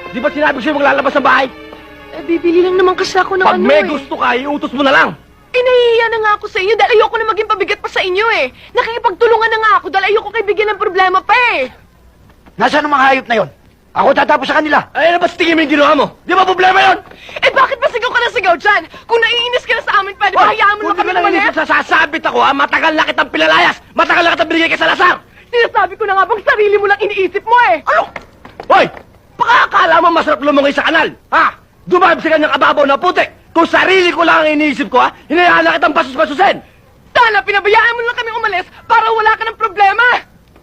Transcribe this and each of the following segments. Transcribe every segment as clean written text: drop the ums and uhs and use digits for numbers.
Di ba sinabi ko sa'yo maglalabas ng bahay? Eh, bibili lang naman kasi ako ng Pag may gusto ka, iutos mo na lang. Eh, nahihiya na nga ako sa inyo dahil ayoko na maging pabigat pa sa inyo eh. Nakikipagtulungan na nga ako dahil ayoko kayo bigyan ng problema pa eh. Nasaan ang mga hayop na yon? Ako tatapos sa kanila. Ay, ano ba tingin mo yung ginawa mo? Di ba problema yun? Eh, bakit ba sigaw ka na sigaw dyan? Kung naiinis ka na sa amin, pwede ba hayaan mo na kami naman umalis? sasabit ako, ha? Matagal na kitang pinalayas. Matagal na kitang binigay kay Salazar. Sinasabi ko na nga bang sarili mo lang iniisip mo eh. Ano? Hoy! Baka akala mo masarap lumungay sa kanal, ha? Dumahib sa kanyang kababaw na puti. Kung sarili ko lang ang iniisip ko, ha? Hinayaan na kitang basus-basusin. Sana pinabayaan mo lang kami umalis para wala ka ng problema.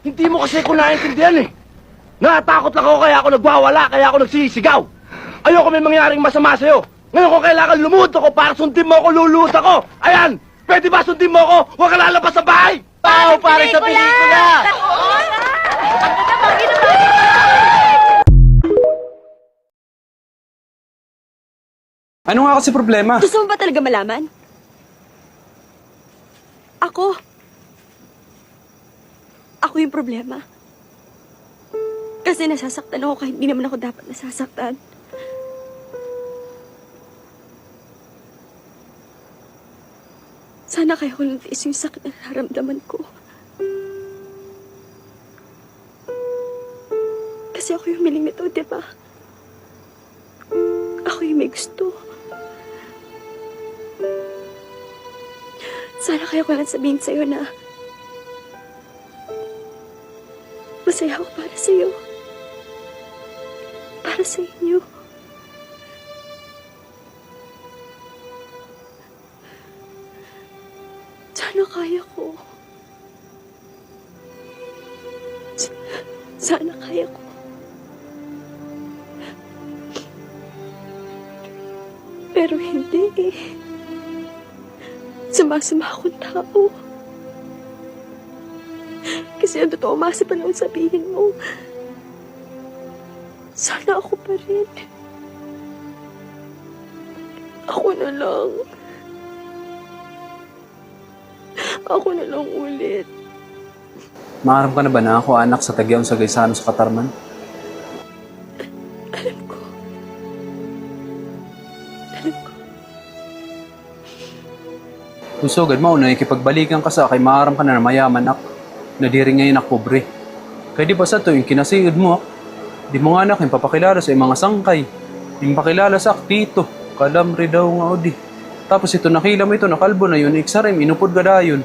Hindi mo kasi ko naiintindihan, eh. Natakot lang ako kaya ako nagwawala, kaya ako nagsisigaw. Ayoko may mangyaring masama sa'yo. Ngayon kung kailangan lumuhod ako para sundin mo ako, luluhod ako. Ayan! Pwede ba sundin mo ako? Huwag ka lalabas sa bahay! Pao, pare sa pelikula! Ano nga kasi problema? Gusto mo ba talaga malaman? Ako yung problema. Kasi nasasaktan ako kahit hindi naman ako dapat nasasaktan. Sana kaya ko lang tiis yung sakit na nararamdaman ko. Kasi ako yung miling nito, di ba? Ako yung may gusto. Sana kaya ko lang sabihin sa'yo na masaya ako para sa'yo. Para sa inyo. Sana kaya ko. Sana kaya ko. Pero hindi eh. Sama-sama akong tao. Kasi ang totoo umasa pa naman sabihin mo. Sana ako pa rin. Ako na lang. Ako na lang ulit. Maharap ka na ba na ako anak sa Tagyaw sa Gaisano sa Katarman? Alam ko. Alam ko. Kung sugad mo, nakikipagbalikan ka sa kay maharap ka na mayaman ak. Nadiring ngayon ak pobre. Kaya di ba sa to yung kinasiod mo ak? Di mo nga anak yung papakilala sa mga sangkay. Yung pakilala sa tito. Kalamri daw nga o di. Tapos ito nakila mo ito, nakalbo na yun, iksarim, inupod ka dayon.